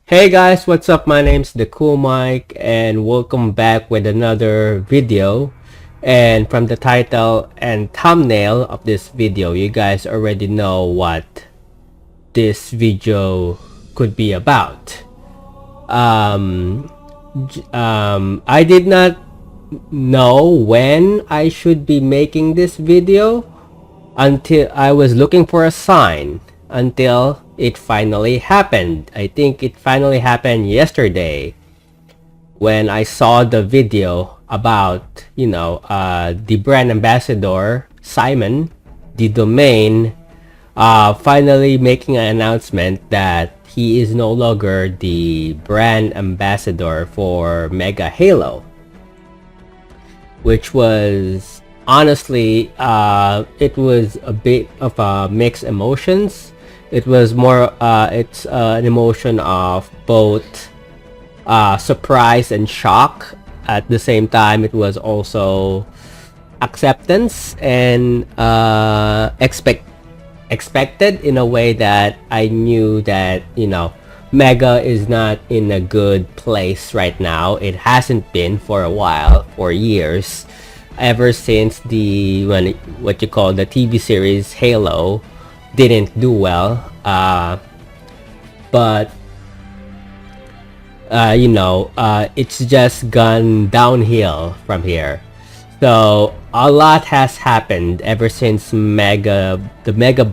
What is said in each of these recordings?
Hey guys, what's up? My name's the Cool Mike and welcome back with another video. And from the title and thumbnail of this video, you guys already know what this video could be about. I did not know when I should be making this video until I was looking for a sign until it finally happened. I think it finally happened yesterday when I saw the video about, the brand ambassador, Simon, the domain, finally making an announcement that he is no longer the brand ambassador for Mega Halo, which was honestly, it was a bit of a mixed emotions. It was more, it's an emotion of both surprise and shock. At the same time, it was also acceptance and expected in a way that I knew that, Mega is not in a good place right now. It hasn't been for a while, for years, ever since what you call the TV series Halo didn't do well, but it's just gone downhill from here. So a lot has happened ever since the Mega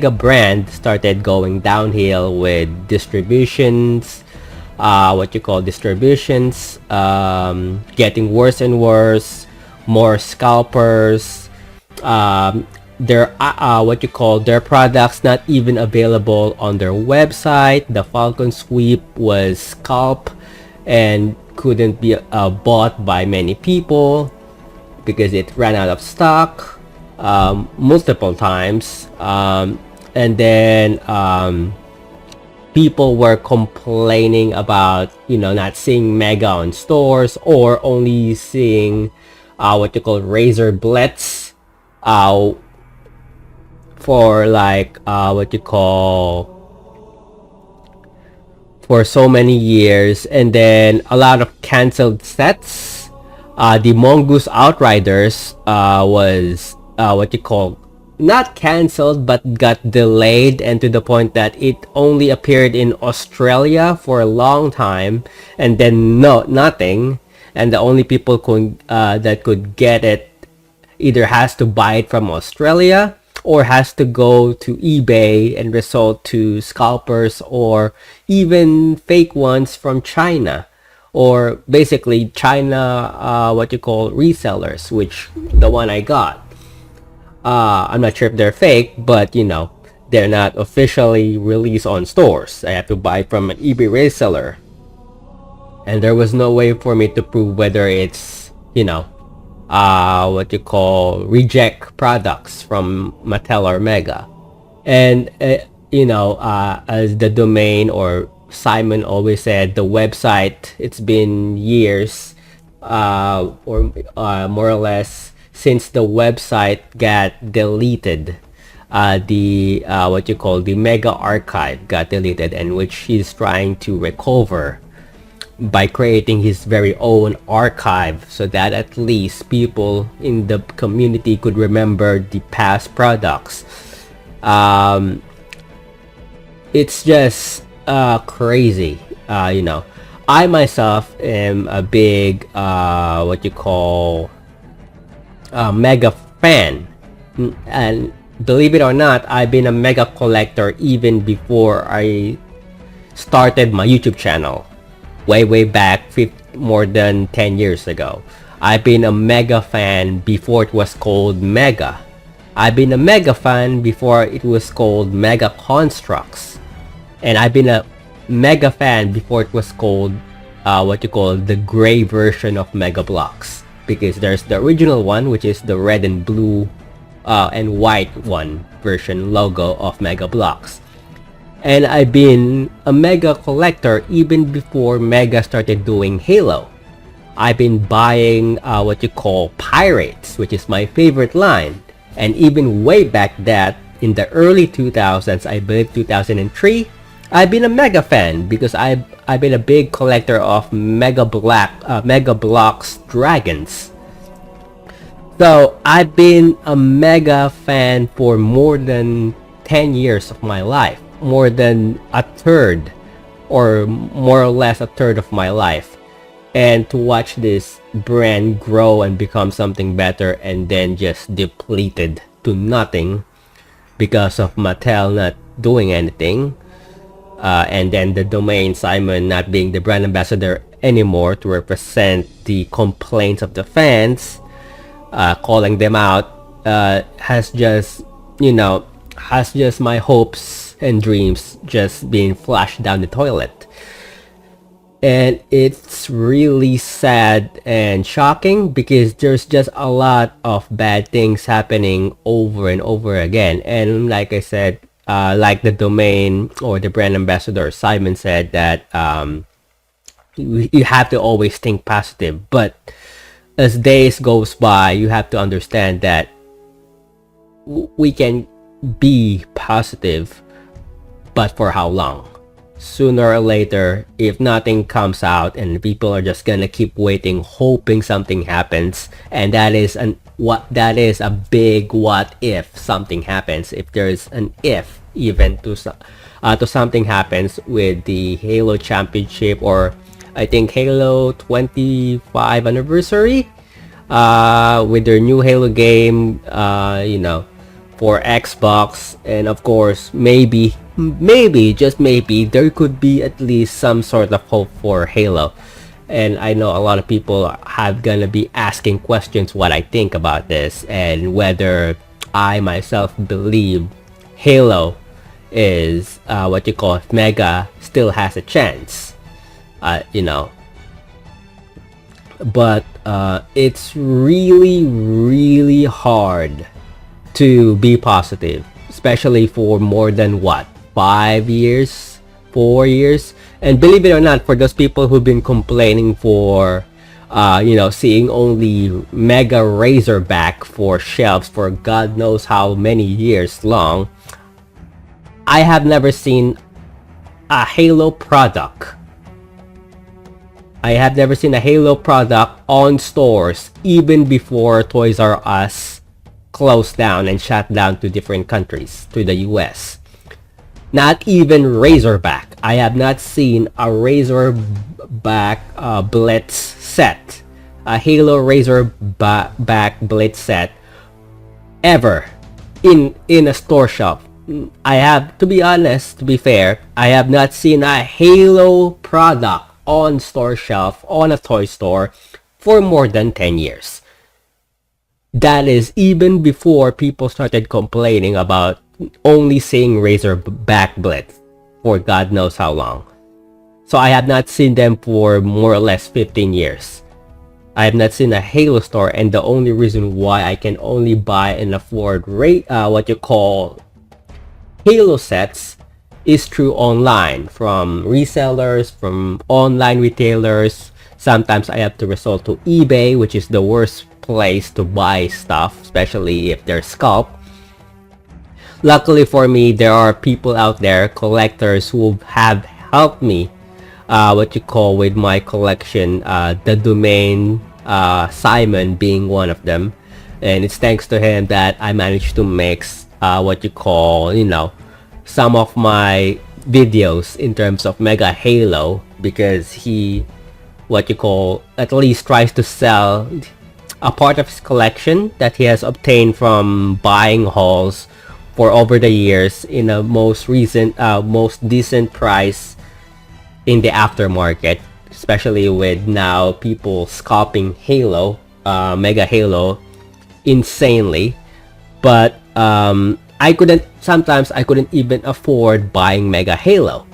brand started going downhill with distributions, getting worse and worse, more scalpers, their products not even available on their website. The Falcon Sweep was scalped and couldn't be bought by many people because it ran out of stock multiple times, and then people were complaining about not seeing Mega on stores or only seeing Razor Blitz for for so many years, and then a lot of canceled sets. The Mongoose Outriders was not canceled but got delayed, and to the point that it only appeared in Australia for a long time and then nothing, and the only people that could get it either has to buy it from Australia or has to go to eBay and resort to scalpers or even fake ones from China, or basically China resellers, which the one I got, I'm not sure if they're fake, but they're not officially released on stores. I have to buy from an eBay reseller, and there was no way for me to prove whether it's reject products from Mattel or Mega. And as the domain, or Simon always said, the website, it's been years, or more or less since the website got deleted. The Mega archive got deleted, and which he's trying to recover by creating his very own archive, so that at least people in the community could remember the past products. It's just crazy. I myself am a big Mega fan, and believe it or not, I've been a Mega collector even before I started my YouTube channel. Way back, more than 10 years ago. I've been a Mega fan before it was called Mega. I've been a Mega fan before it was called Mega Constructs. And I've been a Mega fan before it was called the gray version of Mega Bloks. Because there's the original one, which is the red and blue and white one version logo of Mega Bloks. And I've been a Mega collector even before Mega started doing Halo. I've been buying Pirates, which is my favorite line. And even way back that, in the early 2000s, I believe 2003, I've been a mega fan because I've been a big collector of Mega Blocks dragons. So I've been a mega fan for more than 10 years of my life, more than a third, or more or less a third of my life. And to watch this brand grow and become something better and then just depleted to nothing because of Mattel not doing anything, and then the domain Simon not being the brand ambassador anymore to represent the complaints of the fans, calling them out, has just, has just my hopes and dreams just being flushed down the toilet. And it's really sad and shocking because there's just a lot of bad things happening over and over again. And like I said, like the domain or the brand ambassador Simon said, that you have to always think positive. But as days goes by, you have to understand that we can be positive, but for how long? Sooner or later, if nothing comes out and people are just gonna keep waiting, hoping something happens, and that is a big what if something happens. If there's an if even to something happens with the Halo Championship, or I think Halo 25 anniversary, with their new Halo game, for Xbox, and of course maybe just maybe there could be at least some sort of hope for Halo. And I know a lot of people have gonna be asking questions what I think about this and whether I myself believe Halo is Mega still has a chance, but it's really hard to be positive, especially for more than 5 years, 4 years. And believe it or not, for those people who've been complaining for seeing only Mega Razorback for shelves for God knows how many years long, I have never seen a Halo product. I have never seen a Halo product on stores even before Toys R Us closed down and shut down to different countries, to the US. Not even Razorback. I have not seen a Razorback Blitz set, a Halo Razorback Blitz set ever in a store shop. I have, to be honest, to be fair, I have not seen a Halo product on store shelf on a toy store for more than 10 years. That is even before people started complaining about only seeing Razorback Blitz for God knows how long. So I have not seen them for more or less 15 years. I have not seen a Halo store, and the only reason why I can only buy and afford Halo sets is through online, from resellers, from online retailers. Sometimes I have to resort to eBay, which is the worst place to buy stuff, especially if they're scalp. Luckily for me, there are people out there, collectors, who have helped me with my collection, the domain, Simon being one of them. And it's thanks to him that I managed to mix some of my videos in terms of Mega Halo, because he at least tries to sell a part of his collection that he has obtained from buying hauls for over the years in a most decent price in the aftermarket, especially with now people scalping Halo, Mega Halo, insanely. But sometimes I couldn't even afford buying Mega Halo.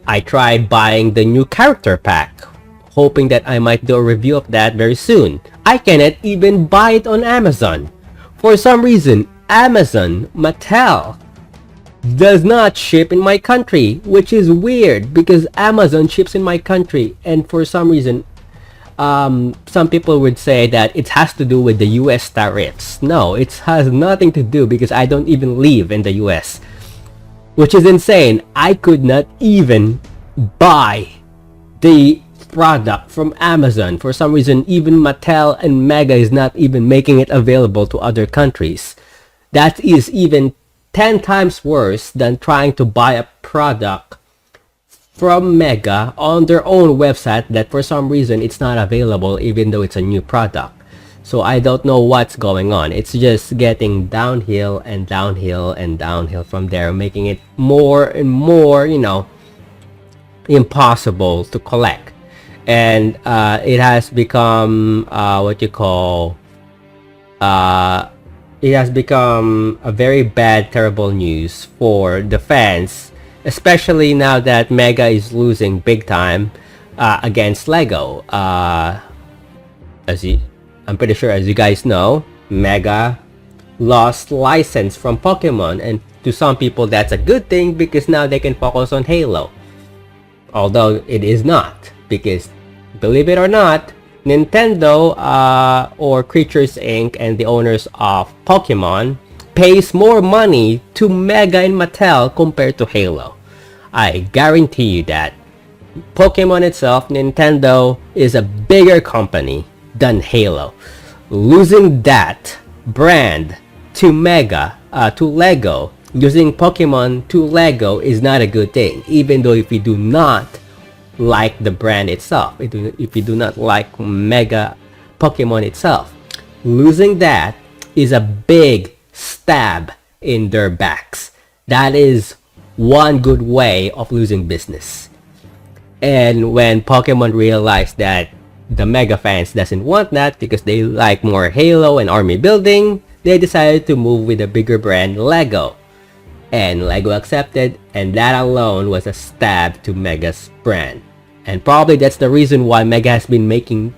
I tried buying the new character pack, hoping that I might do a review of that very soon. I cannot even buy it on Amazon. For some reason, Mattel, does not ship in my country, which is weird because Amazon ships in my country, and for some reason, some people would say that it has to do with the US tariffs. No, it has nothing to do, because I don't even live in the US. which is insane. I could not even buy the product from Amazon. For some reason, even Mattel and Mega is not even making it available to other countries. That is even 10 times worse than trying to buy a product from Mega on their own website that for some reason it's not available even though it's a new product. So I don't know what's going on. It's just getting downhill and downhill and downhill from there, making it more and more, impossible to collect. And it has become it has become a very bad, terrible news for the fans, especially now that Mega is losing big time against Lego. I'm pretty sure, as you guys know, Mega lost license from Pokemon, and to some people that's a good thing because now they can focus on Halo. Although it is not, because believe it or not, Nintendo or Creatures Inc. and the owners of Pokemon pays more money to Mega and Mattel compared to Halo. I guarantee you that. Pokemon itself, Nintendo, is a bigger company than Halo. Losing that brand to Lego, using Pokemon to Lego is not a good thing, even though if you do not like the brand itself, if you do not like Mega Pokemon itself, losing that is a big stab in their backs. That is one good way of losing business. And when Pokemon realized that the Mega fans doesn't want that because they like more Halo and army building, they decided to move with a bigger brand, Lego. And Lego accepted, and that alone was a stab to Mega's brand. And probably that's the reason why Mega has been making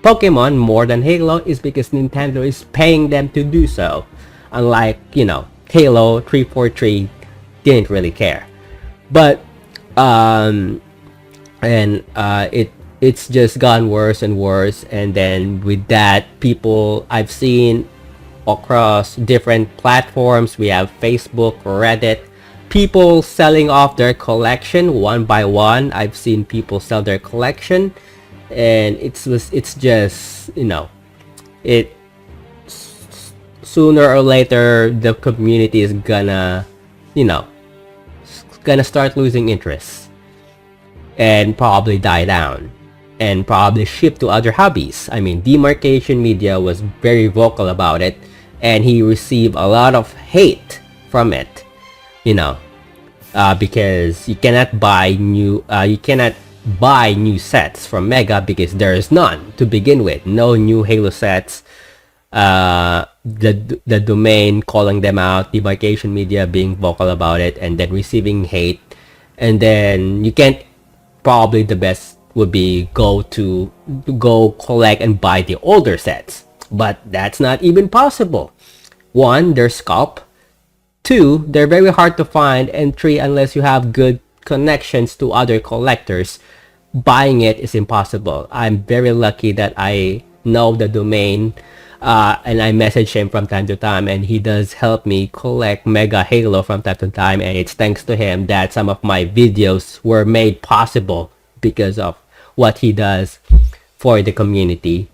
Pokemon more than Halo, is because Nintendo is paying them to do so. Unlike, Halo 343 didn't really care. But it's just gone worse and worse. And then with that, people I've seen across different platforms, we have Facebook, Reddit, people selling off their collection one by one. I've seen people sell their collection, and it's just sooner or later the community is gonna start losing interest and probably die down and probably shift to other hobbies. I mean, Demarcation Media was very vocal about it, and he received a lot of hate from it, because you cannot buy new sets from Mega because there is none to begin with. No new Halo sets. The domain calling them out, Demarcation Media being vocal about it, and then receiving hate. And then you can't, probably the best would be go collect and buy the older sets, but that's not even possible. One, they're scalp. Two, they're very hard to find, and three, unless you have good connections to other collectors, buying it is impossible. I'm very lucky that I know the domain, and I message him from time to time, and he does help me collect Mega Halo from time to time, and it's thanks to him that some of my videos were made possible because of what he does for the community.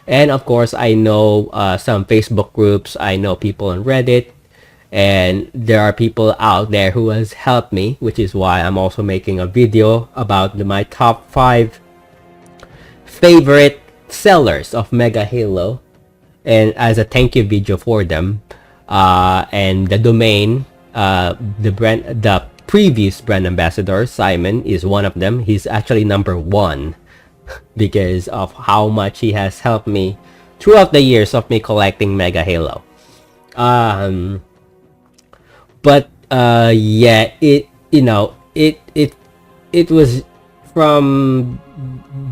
And of course, I know some Facebook groups, I know people on Reddit, and there are people out there who has helped me, which is why I'm also making a video about my top 5 favorite sellers of Mega Halo, and as a thank you video for them. And the domain, the previous brand ambassador, Simon, is one of them. He's actually number 1 because of how much he has helped me throughout the years of me collecting Mega Halo. But yeah, it was from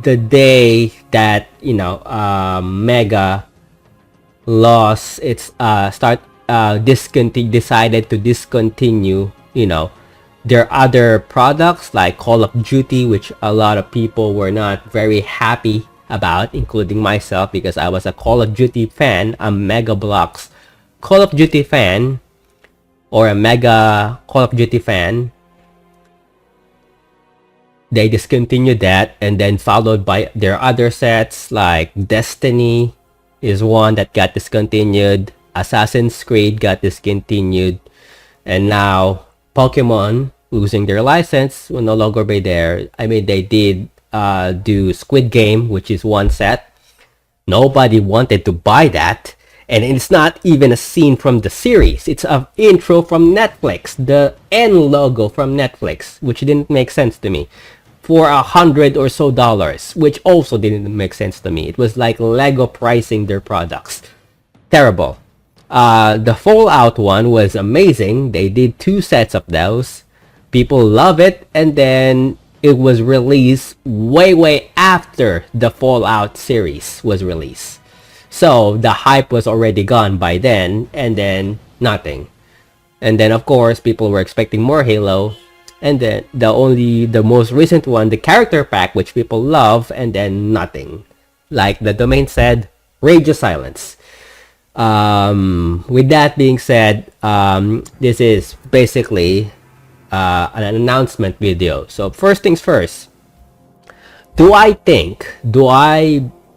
the day that Mega lost its decided to discontinue their other products like Call of Duty, which a lot of people were not very happy about, including myself, because I was a Call of Duty fan, a Mega Bloks Call of Duty fan. or a mega Call of Duty fan, they discontinued that, and then followed by their other sets like Destiny is one that got discontinued, Assassin's Creed got discontinued, and now Pokemon losing their license will no longer be there. I mean, they did do Squid Game, which is one set. Nobody wanted to buy that. And it's not even a scene from the series. It's an intro from Netflix. The N logo from Netflix, which didn't make sense to me. For $100 or so, which also didn't make sense to me. It was like Lego pricing their products. Terrible. The Fallout one was amazing. They did 2 sets of those. People love it, and then it was released way after the Fallout series was released. So the hype was already gone by then, and then nothing. And then of course people were expecting more Halo, and then the most recent one, the character pack, which people love, and then nothing. Like the domain said, radio silence. With that being said, this is basically an announcement video. So first things first, do I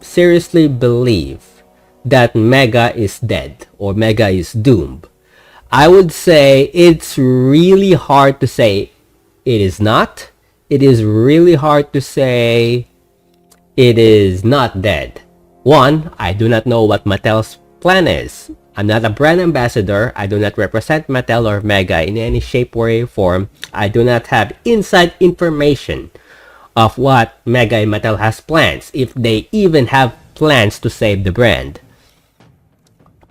seriously believe that Mega is dead or Mega is doomed? I would say it's really hard to say it is not. It is really hard to say it is not dead. One, I do not know what Mattel's plan is. I'm not a brand ambassador. I do not represent Mattel or Mega in any shape, way, or form. I do not have inside information of what Mega and Mattel has plans, if they even have plans to save the brand.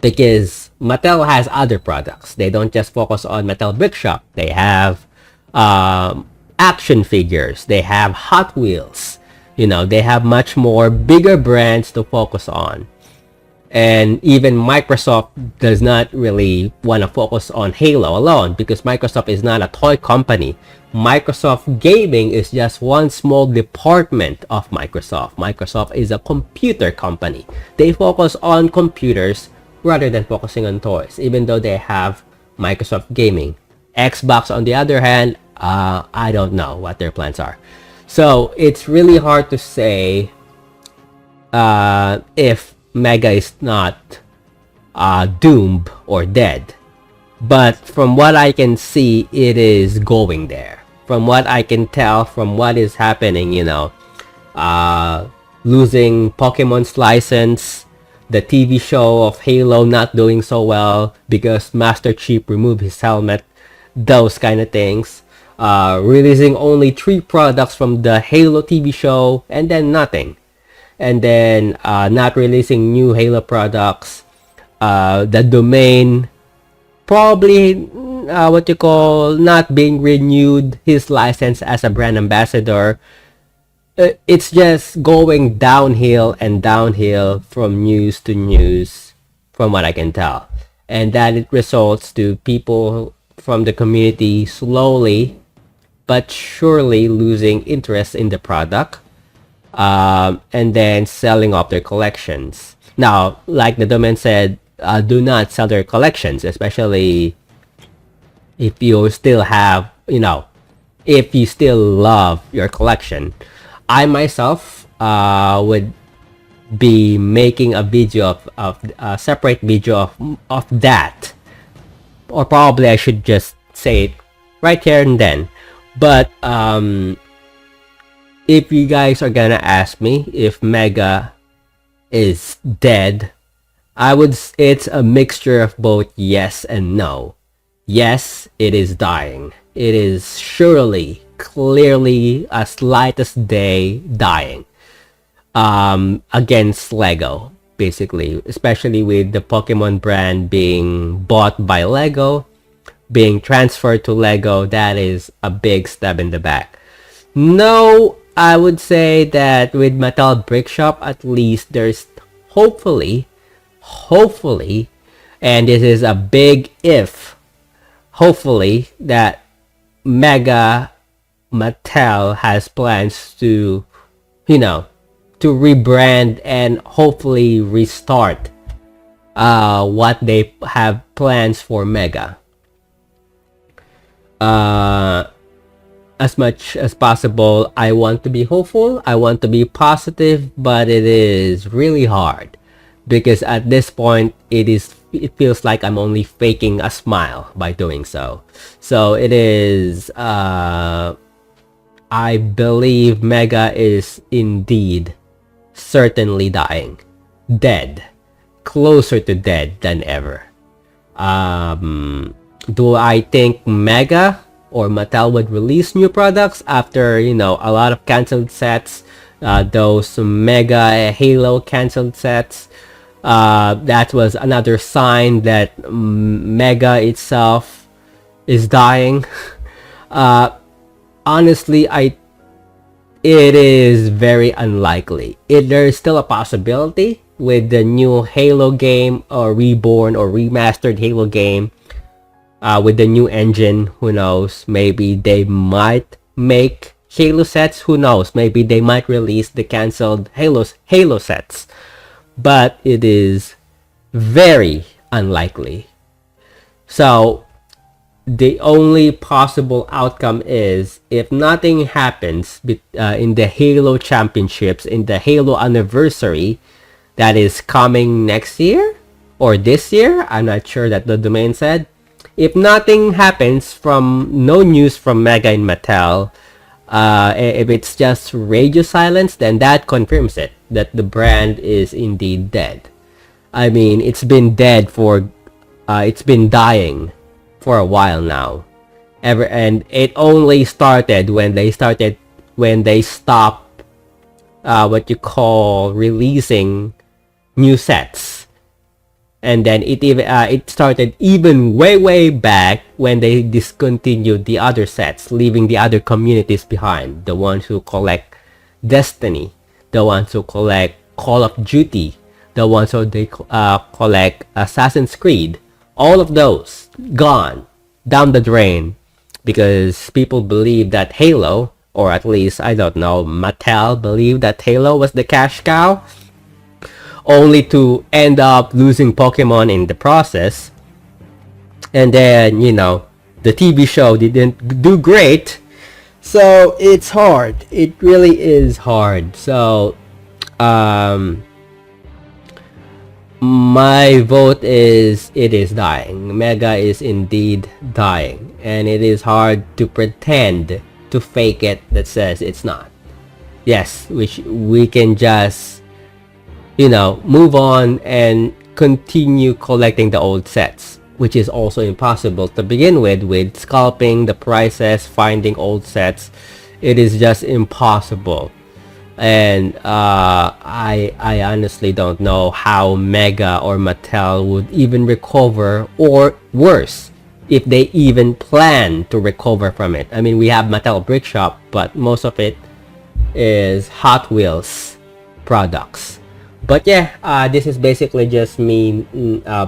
Because Mattel has other products. They don't just focus on Mattel Brick Shop. They have action figures. They have Hot Wheels. You know, they have much more bigger brands to focus on. And even Microsoft does not really want to focus on Halo alone, because Microsoft is not a toy company. Microsoft Gaming is just one small department of Microsoft. Microsoft is a computer company. They focus on computers rather than focusing on toys, even though they have Microsoft Gaming. Xbox, on the other hand, I don't know what their plans are. So it's really hard to say if Mega is not doomed or dead. But from what I can see, it is going there. From what I can tell, from what is happening, you know, losing Pokemon's license, the TV show of Halo not doing so well because Master Chief removed his helmet, those kind of things. Releasing only 3 products from the Halo TV show, and then nothing. And then not releasing new Halo products. The domain probably not being renewed his license as a brand ambassador. It's just going downhill and downhill from news to news, from what I can tell. And that it results to people from the community slowly but surely losing interest in the product, and then selling off their collections. Now, like the domain said, do not sell their collections, especially if you still have, you know, if you still love your collection. I myself would be making a video of a separate video of that, or probably I should just say it right here and then. But if you guys are gonna ask me if Mega is dead, it's a mixture of both yes and no. Yes, it is dying. It is surely, clearly, as light as day, dying. Against Lego, basically. Especially with the Pokemon brand being bought by Lego, being transferred to Lego, that is a big stab in the back. No, I would say that with Mattel Brick Shop, at least there's hopefully, and this is a big if, hopefully that Mega Mattel has plans to, you know, to rebrand and hopefully restart what they have plans for Mega. uh, as much as possible, I want to be hopeful, I want to be positive, but it is really hard because at this point it feels like I'm only faking a smile by doing so. So it is I believe Mega is indeed certainly dying, dead, closer to dead than ever. Do I think Mega or Mattel would release new products after, you know, a lot of canceled sets? Those Mega Halo canceled sets. That was another sign that Mega itself is dying. Honestly, it is very unlikely. There is still a possibility with the new Halo game or reborn or remastered Halo game with the new engine. Who knows? Maybe they might make Halo sets. Who knows? Maybe they might release the canceled Halo sets. But it is very unlikely. So the only possible outcome is if nothing happens in the Halo Championships, in the Halo Anniversary that is coming next year or this year. I'm not sure that the domain said. If nothing happens from no news from Mega and Mattel, if it's just radio silence, then that confirms it that the brand is indeed dead. I mean, it's been dying for a while now. And it only started when they stopped what you call releasing new sets. And then it started even way back when they discontinued the other sets, leaving the other communities behind. The ones who collect Destiny, the ones who collect Call of Duty, the ones who collect Assassin's Creed. All of those gone down the drain because people believe that Halo, or at least, I don't know, Mattel believed that Halo was the cash cow, only to end up losing Pokemon in the process. And then, you know, the TV show didn't do great. So it's hard. It really is hard. So, my vote is it is dying. Mega is indeed dying. And it is hard to pretend to fake it that says it's not. Yes, we can just, you know, move on and continue collecting the old sets, which is also impossible to begin with scalping the prices, finding old sets. It is just impossible. And I honestly don't know how Mega or Mattel would even recover, or worse, if they even plan to recover from it. I mean, we have Mattel Brick Shop, but most of it is Hot Wheels products. But yeah, this is basically just me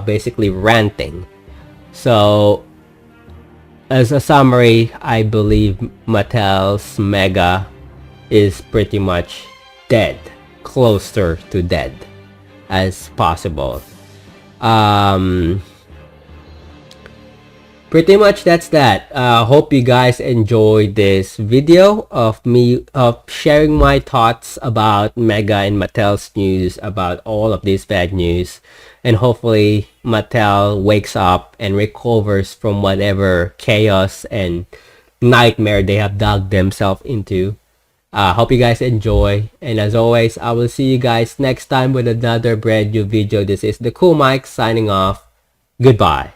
basically ranting. So as a summary, I believe Mattel's Mega is pretty much dead, closer to dead as possible. Pretty much that's that. Hope you guys enjoyed this video of me sharing my thoughts about Mega and Mattel's news, about all of this bad news, and hopefully Mattel wakes up and recovers from whatever chaos and nightmare they have dug themselves into. Hope you guys enjoy, and as always, I will see you guys next time with another brand new video. This is the Cool Mike signing off. Goodbye.